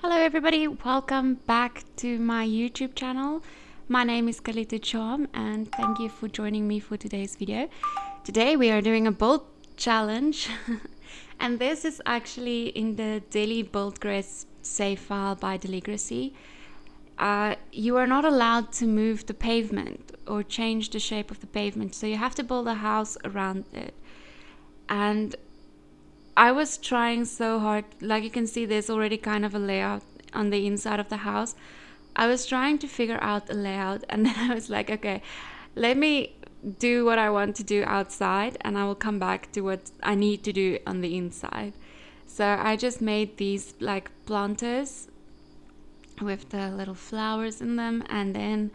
Hello everybody, welcome back to my YouTube channel. My name is CarlitoCharm and thank you for joining me for today's video. Today we are doing a build challenge and this is actually in the daily build grace save file by Deligracy. You are not allowed to move the pavement or change the shape of the pavement, so you have to build a house around it. And I was trying so hard, like you can see there's already kind of a layout on the inside of the house. I was trying to figure out a layout and then I was like, okay, let me do what I want to do outside and I will come back to what I need to do on the inside. So I just made these like planters with the little flowers in them, and then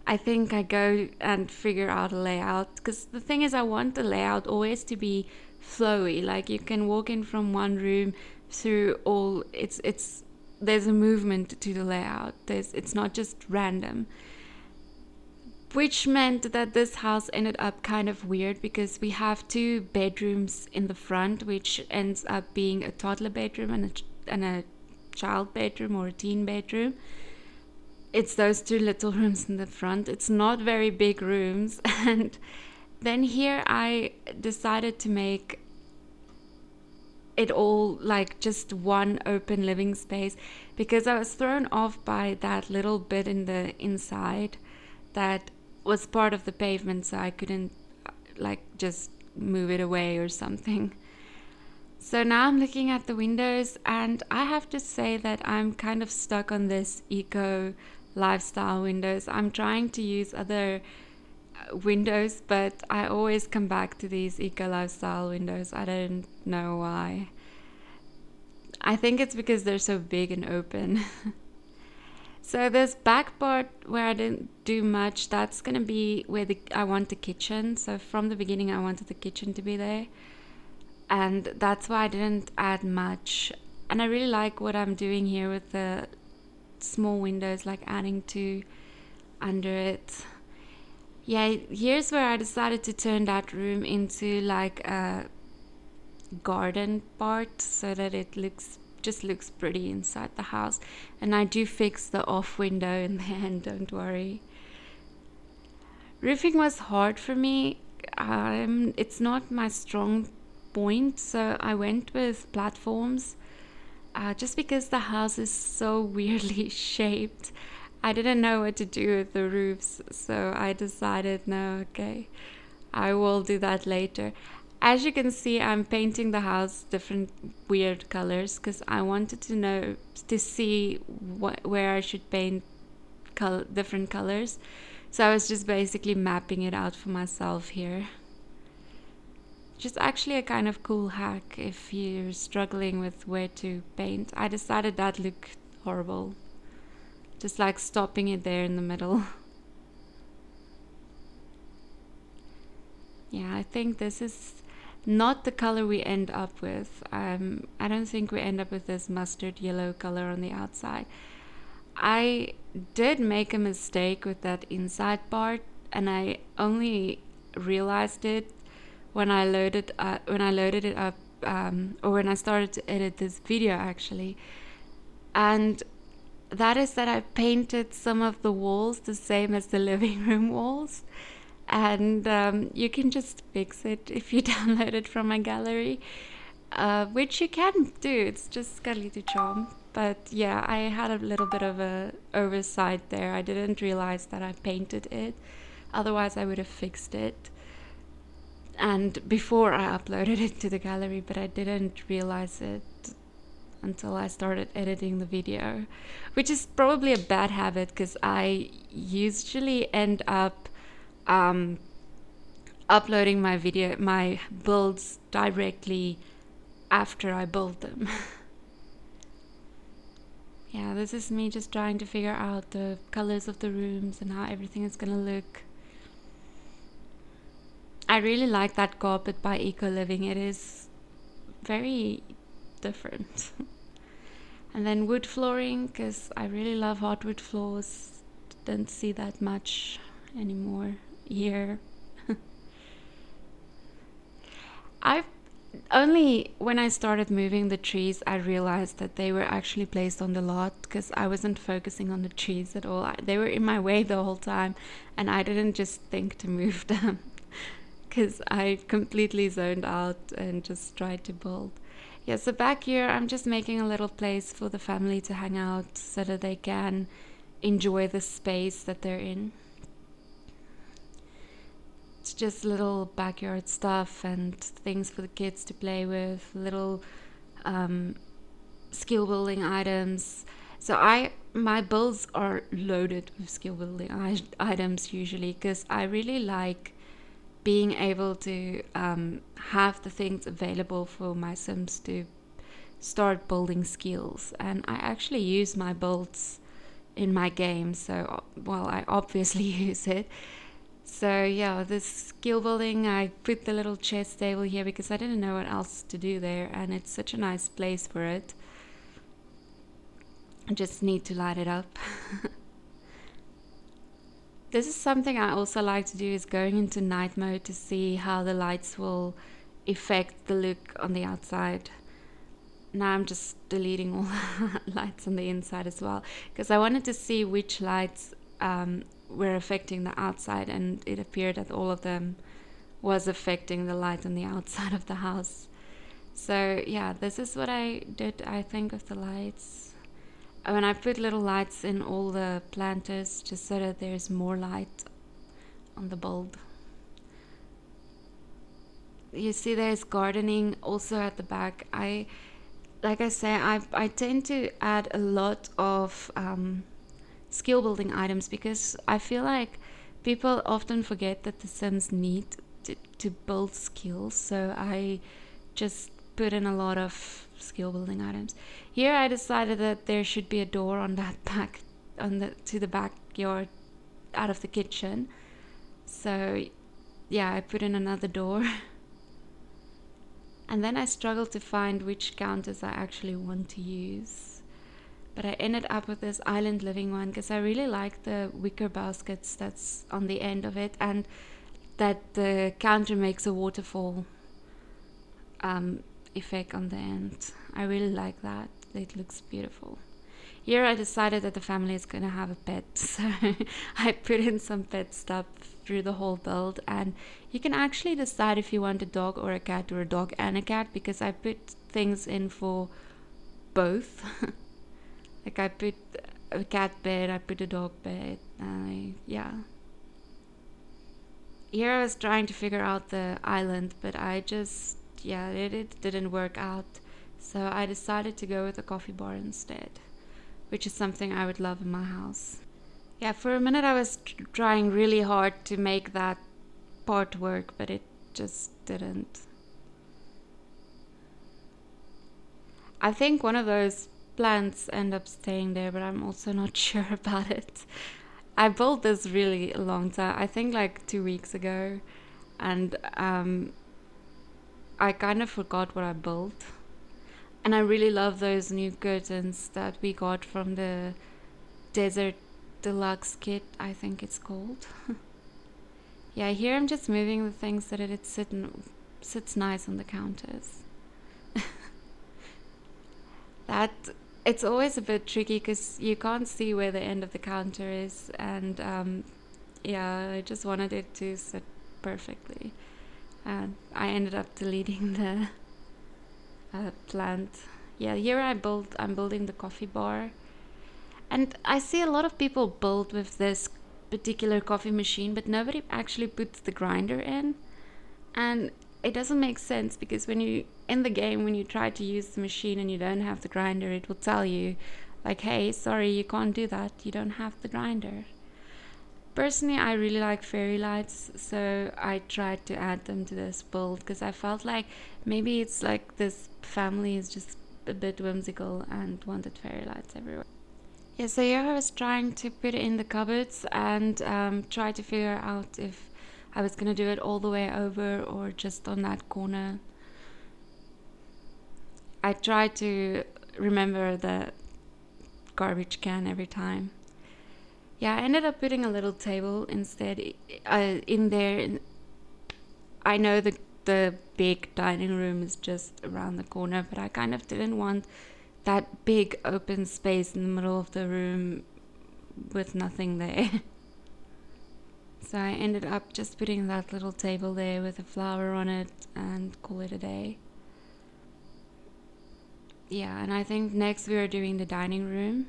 I think I go and figure out a layout, because the thing is I want the layout always to be flowy, like you can walk in from one room through all, there's a movement to the layout, it's not just random, which meant that this house ended up kind of weird because we have two bedrooms in the front, which ends up being a toddler bedroom and a child bedroom or a teen bedroom. It's those two little rooms in the front. It's not very big rooms. And then here I decided to make it all like just one open living space, because I was thrown off by that little bit in the inside that was part of the pavement, so I couldn't like just move it away or something. So now I'm looking at the windows and I have to say that I'm kind of stuck on this eco lifestyle windows. I'm trying to use other windows, but I always come back to these eco lifestyle windows. I don't know why. I think it's because they're so big and open. So this back part where I didn't do much, that's gonna be where I want the kitchen. So from the beginning I wanted the kitchen to be there, and that's why I didn't add much. And I really like what I'm doing here with the small windows, like adding two under it. Yeah, here's where I decided to turn that room into like a garden part, so that it just looks pretty inside the house. And I do fix the off window in the end, don't worry. Roofing was hard for me. It's not my strong point, so I went with platforms. Just because the house is so weirdly shaped, I didn't know what to do with the roofs, so I decided, no, okay, I will do that later. As you can see, I'm painting the house different weird colors because I wanted to see where I should paint different colors. So I was just basically mapping it out for myself here. Just actually a kind of cool hack if you're struggling with where to paint. I decided that looked horrible. Just like stopping it there in the middle. Yeah, I think this is not the color we end up with. I don't think we end up with this mustard yellow color on the outside. I did make a mistake with that inside part, and I only realized it when I loaded it up, or when I started to edit this video actually. And that is that I painted some of the walls the same as the living room walls, and you can just fix it if you download it from my gallery, which you can do. It's just CarlitoCharm. But yeah, I had a little bit of a oversight there. I didn't realize that I painted it, otherwise I would have fixed it and before I uploaded it to the gallery, but I didn't realize it until I started editing the video, which is probably a bad habit because I usually end up uploading my builds directly after I build them. Yeah, this is me just trying to figure out the colors of the rooms and how everything is gonna look. I really like that carpet by Eco Living. It is very different. And then wood flooring, because I really love hardwood floors. Don't see that much anymore here. I've Only when I started moving the trees, I realized that they were actually placed on the lot because I wasn't focusing on the trees at all. They were in my way the whole time, and I didn't just think to move them because I completely zoned out and just tried to build. Yeah, so back here, I'm just making a little place for the family to hang out so that they can enjoy the space that they're in. It's just little backyard stuff and things for the kids to play with, little skill building items. So my builds are loaded with skill building items usually because I really like being able to have the things available for my Sims to start building skills. And I actually use my builds in my game, so well, I obviously use it. So yeah, this skill building, I put the little chess table here because I didn't know what else to do there, and it's such a nice place for it. I just need to light it up. This is something I also like to do, is going into night mode to see how the lights will affect the look on the outside. Now I'm just deleting all the lights on the inside as well because I wanted to see which lights were affecting the outside, and it appeared that all of them was affecting the light on the outside of the house. So yeah, this is what I did, I think, with the lights. When I put little lights in all the planters just so that there's more light on the bulb. You see there's gardening also at the back. Like I say, I tend to add a lot of skill building items because I feel like people often forget that the Sims need to build skills. So I just put in a lot of skill building items. Here I decided that there should be a door on that back to the backyard out of the kitchen. So yeah, I put in another door. And then I struggled to find which counters I actually want to use. But I ended up with this island living one because I really like the wicker baskets that's on the end of it, and that the counter makes a waterfall effect on the end. I really like that. It looks beautiful. Here I decided that the family is going to have a pet, so I put in some pet stuff through the whole build, and you can actually decide if you want a dog or a cat, or a dog and a cat, because I put things in for both. Like I put a cat bed, I put a dog bed, yeah. Here I was trying to figure out the island, but it didn't work out, so I decided to go with a coffee bar instead, which is something I would love in my house. Yeah, for a minute I was trying really hard to make that part work, but it just didn't. I think one of those plants end up staying there, but I'm also not sure about it. I built this really a long time, I think like 2 weeks ago, and I kind of forgot what I built. And I really love those new curtains that we got from the Desert Deluxe kit, I think it's called. Yeah, here I'm just moving the things so that it sits nice on the counters. That it's always a bit tricky because you can't see where the end of the counter is, and yeah, I just wanted it to sit perfectly, and I ended up deleting the plant. Yeah, here I'm building the coffee bar, and I see a lot of people build with this particular coffee machine, but nobody actually puts the grinder in, and it doesn't make sense because when you in the game, when you try to use the machine and you don't have the grinder, it will tell you like, hey, sorry, you can't do that, you don't have the grinder. Personally, I really like fairy lights, so I tried to add them to this build because I felt like maybe it's like this family is just a bit whimsical and wanted fairy lights everywhere. Yeah, so here I was trying to put it in the cupboards and try to figure out if I was going to do it all the way over or just on that corner. I tried to remember the garbage can every time. Yeah, I ended up putting a little table instead in there. I know the the big dining room is just around the corner, but I kind of didn't want that big open space in the middle of the room with nothing there. So I ended up just putting that little table there with a flower on it and call it a day. Yeah, and I think next we are doing the dining room.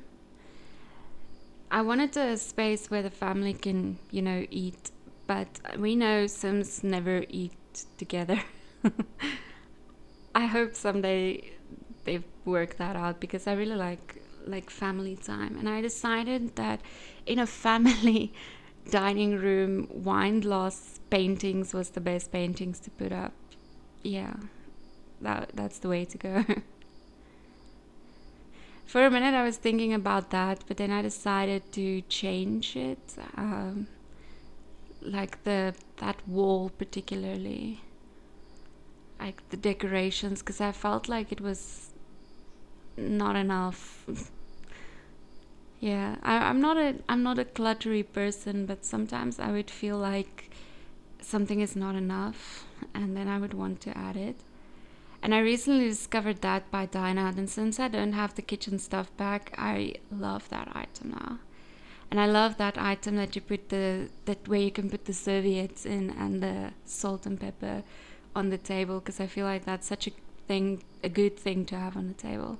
I wanted a space where the family can, eat, but we know Sims never eat together. I hope someday they work that out, because I really like family time. And I decided that in a family dining room, wine glass paintings was the best paintings to put up. Yeah, that's the way to go. For a minute I was thinking about that, but then I decided to change it, like that wall particularly, like the decorations, because I felt like it was not enough. Yeah, I'm not a cluttery person, but sometimes I would feel like something is not enough, and then I would want to add it. And I recently discovered that by Dinah, and since I don't have the kitchen stuff back, I love that item now. And I love that item that you put that where you can put the serviettes in and the salt and pepper on the table, because I feel like that's such a good thing to have on the table.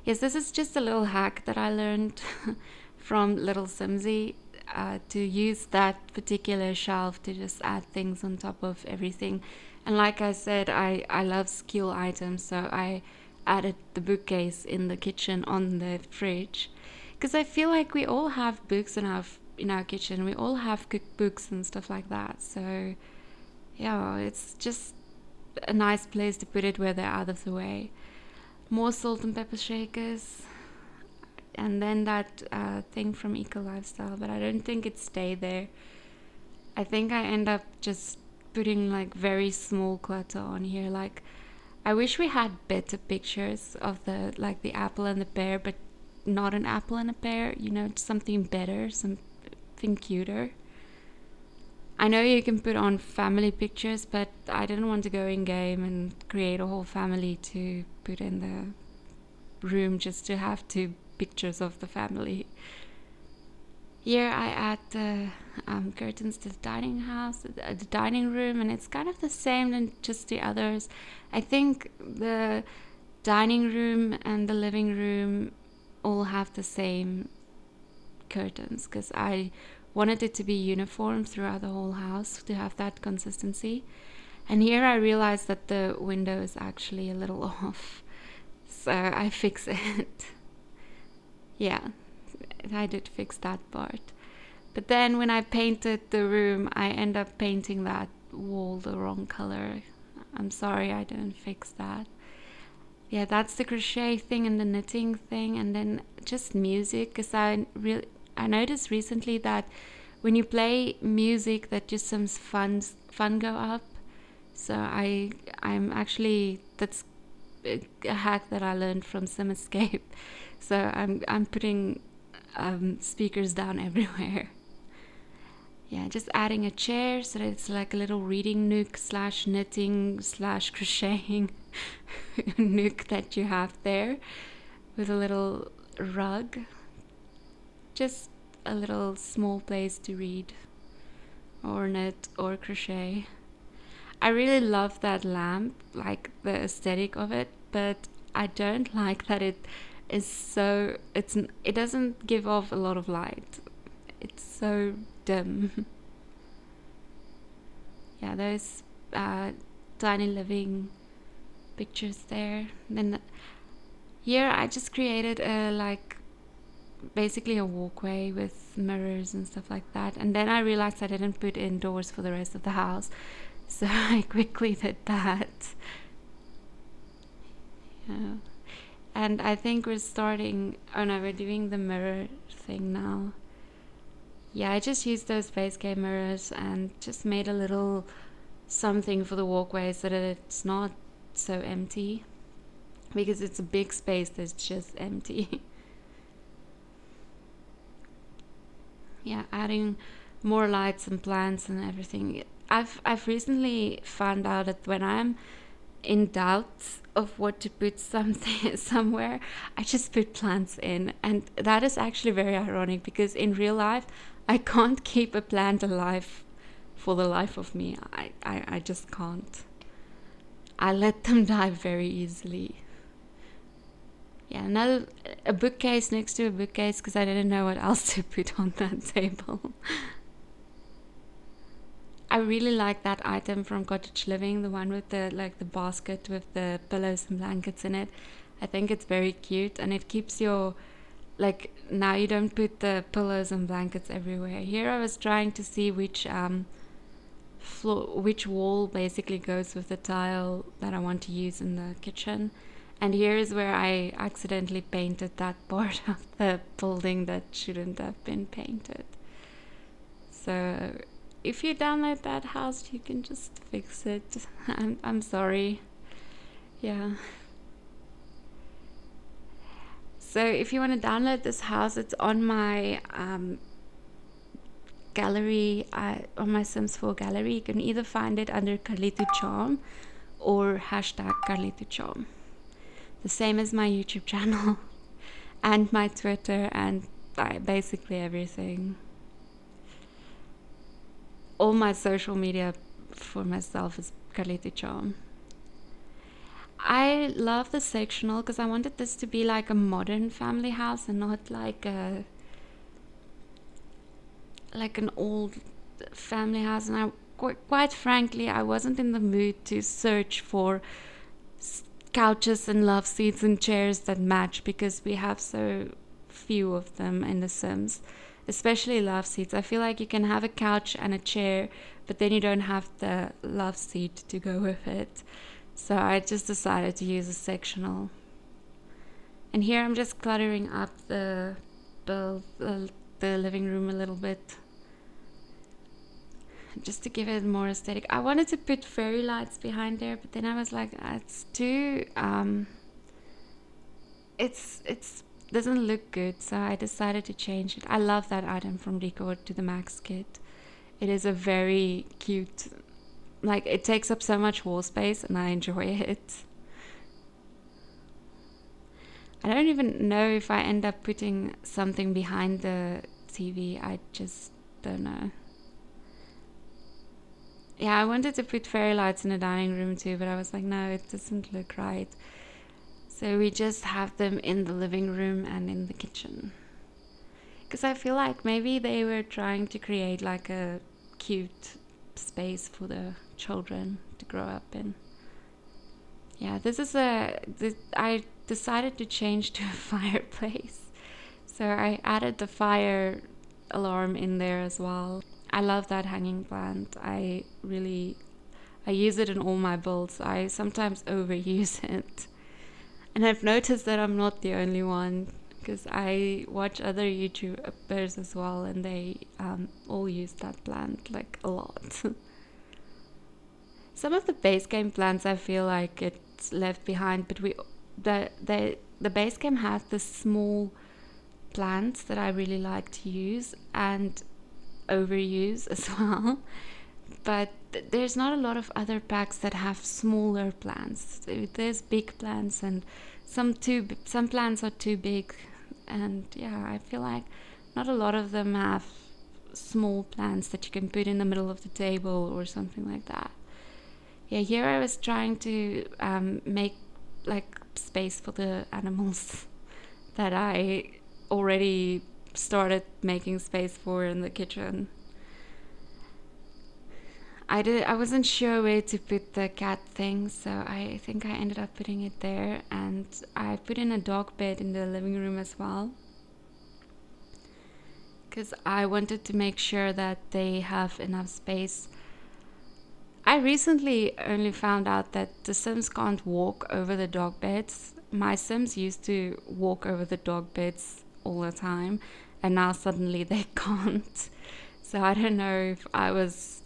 Yes, this is just a little hack that I learned from Little Simsy, to use that particular shelf to just add things on top of everything. And like I said, I love skill items, so I added the bookcase in the kitchen on the fridge, because I feel like we all have books in our kitchen. We all have cookbooks and stuff like that. So yeah, it's just a nice place to put it where they're out of the way. More salt and pepper shakers, and then that thing from Eco Lifestyle, but I don't think it stayed there. I think I end up just putting like very small clutter on here. Like, I wish we had better pictures of the apple and the pear, but not an apple and a pear, something better, something cuter. I know you can put on family pictures, but I didn't want to go in game and create a whole family to put in the room just to have 2 pictures of the family. Here I add the curtains to the the dining room, and it's kind of the same than just the others. I think the dining room and the living room all have the same curtains, because I wanted it to be uniform throughout the whole house to have that consistency. And here I realized that the window is actually a little off, so I fix it. Yeah, I did fix that part. But then when I painted the room, I end up painting that wall the wrong color. I'm sorry I didn't fix that. Yeah, that's the crochet thing and the knitting thing, and then just music, because I noticed recently that when you play music, that just some fun go up. So I'm actually, that's a hack that I learned from Sim Escape. So I'm putting speakers down everywhere. Yeah, just adding a chair so that it's like a little reading nook / knitting / crocheting nook that you have there, with a little rug. Just a little small place to read or knit or crochet. I really love that lamp, like the aesthetic of it, but I don't like that it doesn't give off a lot of light. It's so dim. Yeah, those tiny living pictures there. Then here I just created basically a walkway with mirrors and stuff like that, and then I realized I didn't put indoors for the rest of the house, so I quickly did that. Yeah. And I think we're doing the mirror thing now. Yeah, I just used those base game mirrors and just made a little something for the walkway so that it's not so empty, because it's a big space that's just empty. Yeah, adding more lights and plants and everything. I've recently found out that when I'm in doubt of what to put something somewhere, I just put plants in, and that is actually very ironic because in real life I can't keep a plant alive for the life of me. I just can't. I let them die very easily. Yeah, another a bookcase next to a bookcase because I didn't know what else to put on that table. I really like that item from Cottage Living, the one with the basket with the pillows and blankets in it. I think it's very cute, and it keeps your, like, now you don't put the pillows and blankets everywhere. Here I was trying to see which wall basically goes with the tile that I want to use in the kitchen. And here is where I accidentally painted that part of the building that shouldn't have been painted. So if you download that house, you can just fix it. I'm sorry. Yeah. So if you want to download this house, it's on my gallery, on my Sims 4 gallery. You can either find it under CarlitoCharm or hashtag CarlitoCharm. The same as my YouTube channel and my Twitter and basically everything. All my social media for myself is CarlitoCharm. I love the sectional because I wanted this to be like a modern family house and not like an old family house. And quite frankly, I wasn't in the mood to search for couches and love seats and chairs that match because we have so few of them in The Sims, especially love seats. I feel like you can have a couch and a chair, but then you don't have the love seat to go with it. So I just decided to use a sectional. And here I'm just cluttering up the living room a little bit, just to give it more aesthetic. I wanted to put fairy lights behind there, but then I was like, it's too it's doesn't look good, so I decided to change it. I love that item from Decor to the Max kit. It is a very cute, like, it takes up so much wall space and I enjoy it. I don't even know if I end up putting something behind the TV. I just don't know. Yeah, I wanted to put fairy lights in the dining room too, but I was like, no, it doesn't look right. So we just have them in the living room and in the kitchen. Because I feel like maybe they were trying to create like a cute space for the children to grow up in. Yeah, I decided to change to a fireplace. So I added the fire alarm in there as well. I love that hanging plant. I use it in all my builds. I sometimes overuse it. And I've noticed that I'm not the only one, because I watch other YouTubers as well, and they all use that plant like a lot. Some of the base game plants I feel like it's left behind, but the base game has the small plants that I really like to use and overuse as well. But there's not a lot of other packs that have smaller plants. There's big plants, and some plants are too big, and yeah, I feel like not a lot of them have small plants that you can put in the middle of the table or something like that. Yeah, here I was trying to make like space for the animals that I already started making space for in the kitchen. I wasn't sure where to put the cat thing, so I think I ended up putting it there, and I put in a dog bed in the living room as well, because I wanted to make sure that they have enough space. I recently only found out that the Sims can't walk over the dog beds. My Sims used to walk over the dog beds all the time, and now suddenly they can't. So I don't know if I was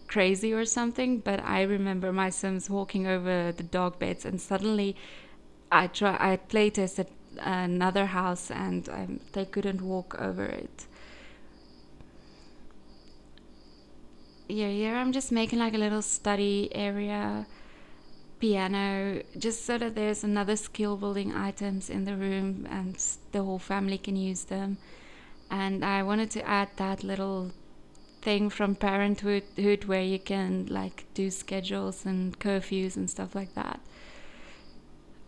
crazy or something, but I remember my Sims walking over the dog beds, and suddenly I play tested another house, and they couldn't walk over it. Yeah, here I'm just making like a little study area, piano, just so that there's another skill building items in the room and the whole family can use them. And I wanted to add that little thing from parenthood where you can like do schedules and curfews and stuff like that.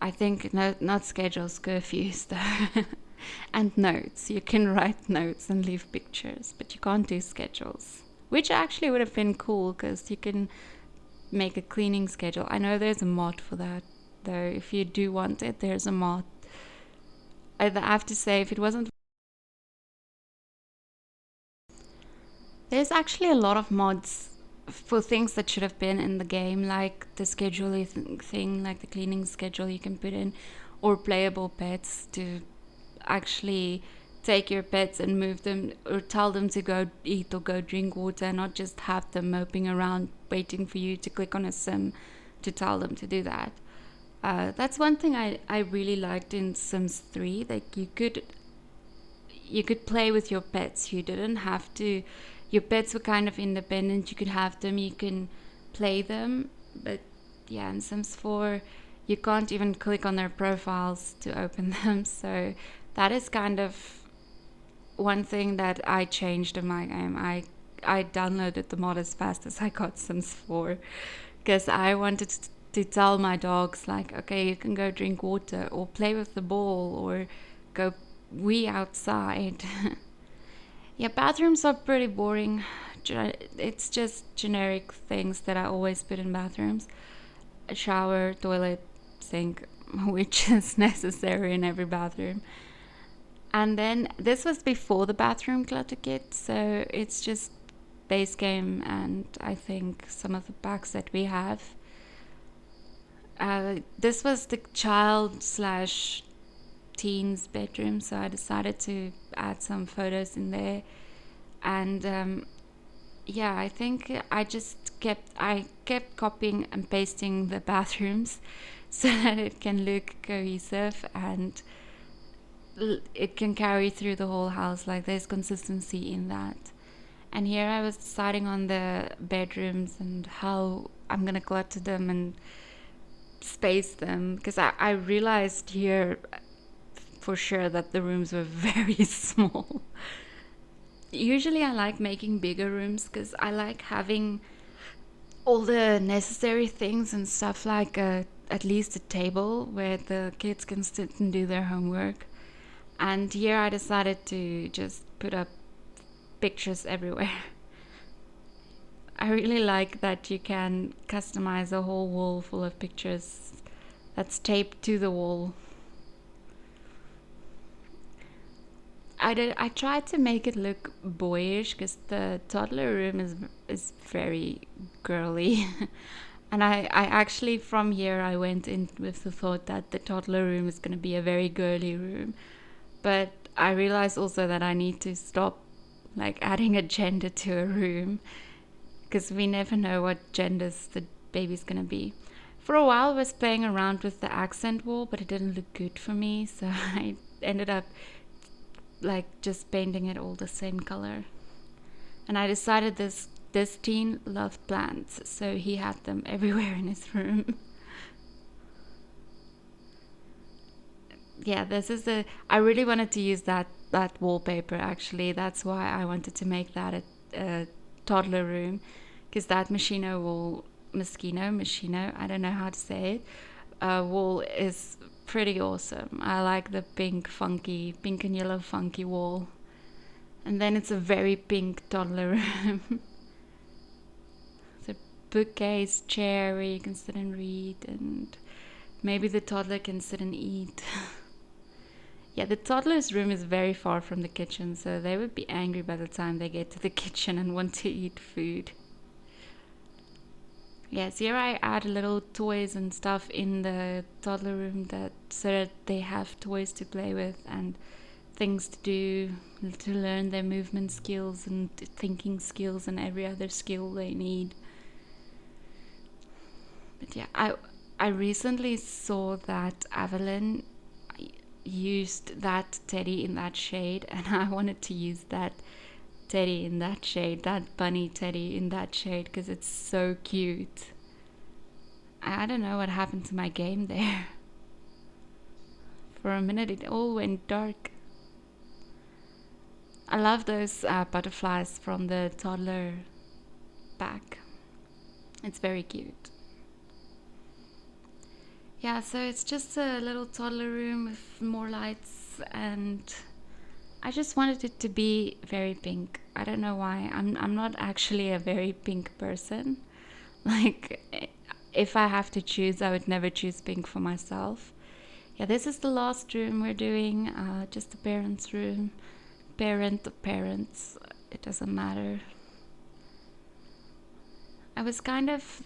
I think no, not schedules, curfews though. And notes. You can write notes and leave pictures, but you can't do schedules. Which actually would have been cool because you can make a cleaning schedule. I know there's a mod for that though. If you do want it, there's a mod. I have to say, if it wasn't, there's actually a lot of mods for things that should have been in the game, like the schedule thing, like the cleaning schedule you can put in, or playable pets to actually take your pets and move them or tell them to go eat or go drink water, not just have them moping around waiting for you to click on a sim to tell them to do that. That's one thing I really liked in Sims 3. Like you could play with your pets. You didn't have to. Your pets were kind of independent. You could have them. You can play them. But yeah, in Sims 4, you can't even click on their profiles to open them. So that is kind of one thing that I changed in my game. I downloaded the mod as fast as I got Sims 4 because I wanted to tell my dogs like, okay, you can go drink water or play with the ball or go wee outside. Yeah, bathrooms are pretty boring. It's just generic things that I always put in bathrooms: a shower, toilet, sink, which is necessary in every bathroom. And then this was before the bathroom clutter kit, so it's just base game and I think some of the packs that we have. This was the child slash teens bedroom, so I decided to add some photos in there. And yeah, I think I kept copying and pasting the bathrooms so that it can look cohesive and it can carry through the whole house. Like there's consistency in that. And here I was deciding on the bedrooms and how I'm gonna clutter them and space them because I realized here for sure that the rooms were very small. Usually I like making bigger rooms because I like having all the necessary things and stuff, like at least a table where the kids can sit and do their homework. And here I decided to just put up pictures everywhere. I really like that you can customize a whole wall full of pictures that's taped to the wall. I tried to make it look boyish because the toddler room is very girly. And I actually from here I went in with the thought that the toddler room is going to be a very girly room. But I realized also that I need to stop like adding a gender to a room because we never know what genders the baby's going to be. For a while I was playing around with the accent wall, but it didn't look good for me, so I ended up like just painting it all the same color. And I decided this teen loved plants, so he had them everywhere in his room. Yeah, this is I really wanted to use that wallpaper actually. That's why I wanted to make that a toddler room, because that Moschino, I don't know how to say it, wall is pretty awesome. I like the pink and yellow funky wall. And then it's a very pink toddler room. It's a bookcase, chair where you can sit and read, and maybe the toddler can sit and eat. Yeah, the toddler's room is very far from the kitchen, so they would be angry by the time they get to the kitchen and want to eat food. Yes, here I add little toys and stuff in the toddler room so that they have toys to play with and things to do to learn their movement skills and thinking skills and every other skill they need. But yeah, I recently saw that Evelyn used that teddy in that shade, and I wanted to use that teddy in that shade, that bunny teddy in that shade, because it's so cute. I don't know what happened to my game there. For a minute it all went dark. I love those butterflies from the toddler pack. It's very cute. Yeah, so it's just a little toddler room with more lights, and I just wanted it to be very pink. I don't know why. I'm not actually a very pink person. Like, if I have to choose, I would never choose pink for myself. Yeah, this is the last room we're doing, just the parents' room. Parent or parents, it doesn't matter. I was kind of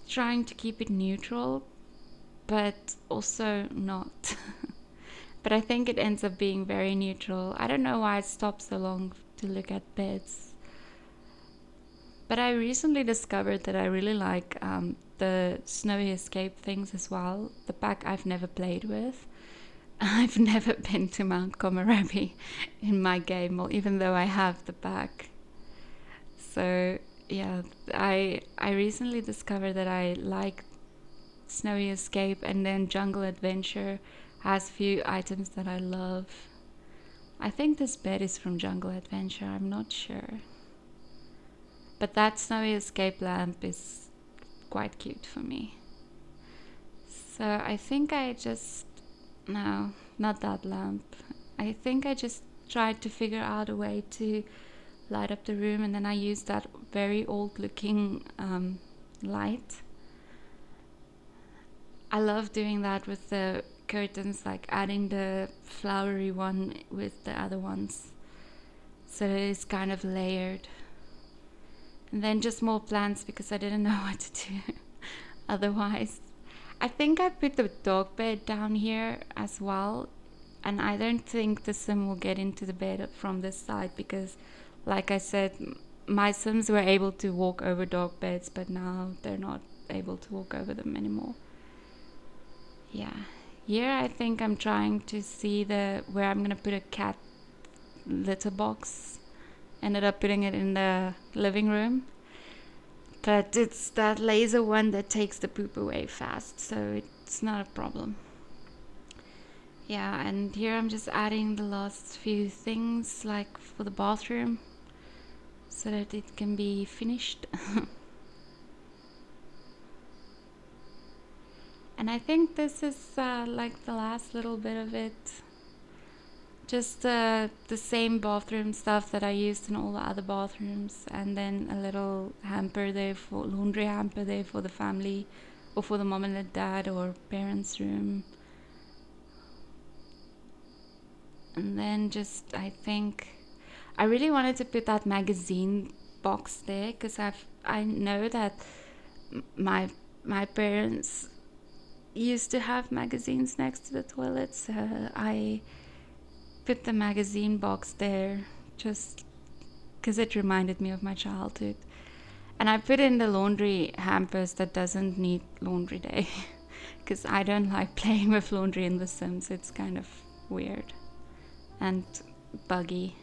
trying to keep it neutral, but also not. But I think it ends up being very neutral. I don't know why I stopped so long to look at beds. But I recently discovered that I really like the Snowy Escape things as well. The pack I've never played with. I've never been to Mount Komorebi in my game, well, even though I have the pack. So yeah, I recently discovered that I like Snowy Escape, and then Jungle Adventure has few items that I love. I think this bed is from Jungle Adventure, I'm not sure. But that Snowy Escape lamp is quite cute for me. So I think no, not that lamp. I think I just tried to figure out a way to light up the room, and then I used that very old looking light. I love doing that with the curtains, like adding the flowery one with the other ones, so that it's kind of layered. And then just more plants because I didn't know what to do otherwise. I think I put the dog bed down here as well, and I don't think the sim will get into the bed from this side because, like I said, my sims were able to walk over dog beds, but now they're not able to walk over them anymore. Yeah, here I think I'm trying to see where I'm gonna put a cat litter box. Ended up putting it in the living room, but it's that laser one that takes the poop away fast, so it's not a problem. Yeah, and here I'm just adding the last few things, like for the bathroom, so that it can be finished. And I think this is like the last little bit of it. Just the same bathroom stuff that I used in all the other bathrooms, and then a little hamper there for laundry hamper there for the family, or for the mom and the dad or parents' room. And then just, I think I really wanted to put that magazine box there because I know that my parents used to have magazines next to the toilet, so I put the magazine box there just because it reminded me of my childhood. And I put in the laundry hampers that doesn't need laundry day because I don't like playing with laundry in The Sims. It's kind of weird and buggy,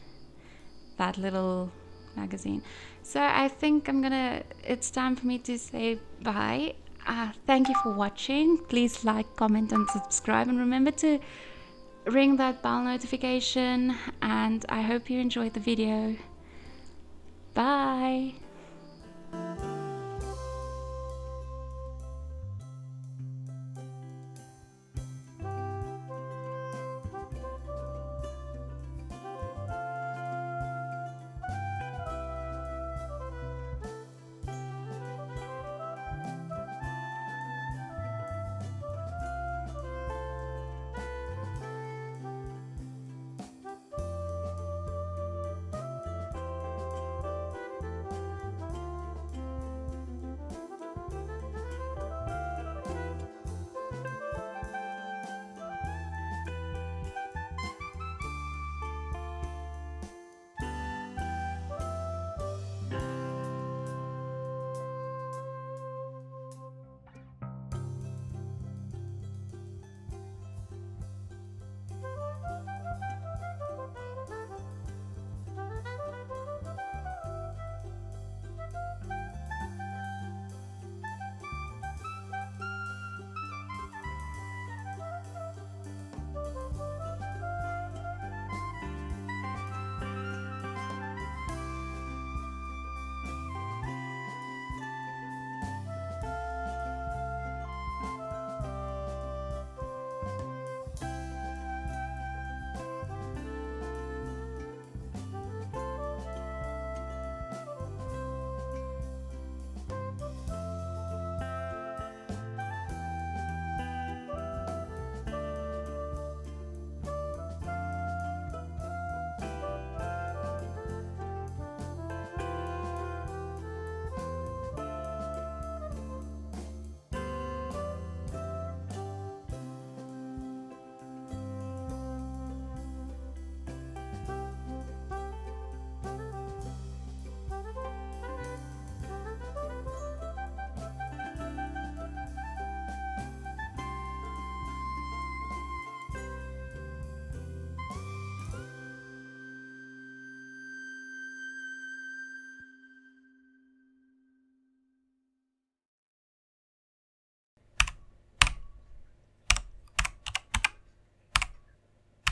that little magazine. So I think it's time for me to say bye. Thank you for watching. Please like, comment and subscribe, and remember to ring that bell notification, and I hope you enjoyed the video. Bye.